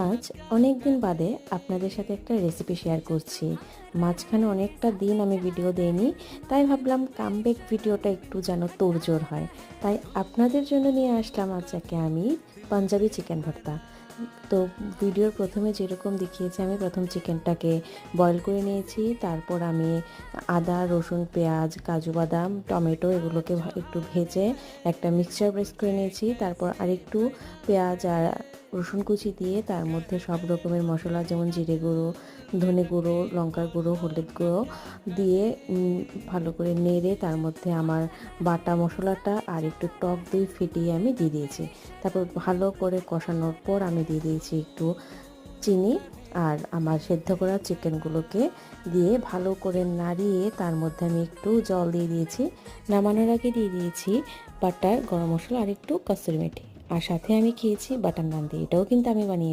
আজ অনেক দিন বাদে আপনাদের সাথে একটা রেসিপি শেয়ার করছি। মাঝখানে অনেকটা দিন আমি ভিডিও দেইনি, তাই ভাবলাম কামব্যাক ভিডিওটা একটু যেন তোড়জোড় হয়। তাই আপনাদের জন্য নিয়ে আসলাম আজকে আমি পাঞ্জাবি চিকেন ভর্তা। তো ভিডিওর প্রথমে যেরকম দেখিয়েছি, আমি প্রথম চিকেনটাকে বয়েল করে নিয়েছি। তারপর আমি আদা, রসুন, পেঁয়াজ, কাজু বাদাম, টমেটো এগুলোকে একটু ভেজে একটা মিক্সচার পেস্ট করে নিয়েছি। তারপর আরেকটু পেঁয়াজ আর রসুন কুচি দিয়ে তার মধ্যে সব রকমের মশলা, যেমন জিরে গুঁড়ো, ধনে গুঁড়ো, লঙ্কার গুঁড়ো, হলুদ গুঁড়ো দিয়ে ভালো করে নেড়ে তার মধ্যে আমার বাটা মশলাটা আর একটু টক দই ফেটিয়ে আমি দিয়ে দিয়েছি। তারপর ভালো করে কষানোর পর আমি দিয়ে দিয়েছি একটু চিনি, আর আমার সেদ্ধ করা চিকেনগুলোকে দিয়ে ভালো করে নাড়িয়ে তার মধ্যে আমি একটু জল দিয়ে দিয়েছি। নামানোর আগে দিয়ে দিয়েছি বাটার, গরম মশলা আর একটু কসুরি মেথি। আর সাথে আমি খেয়েছি বাটার নান দিয়ে। এটাও কিন্তু আমি বানিয়েছি।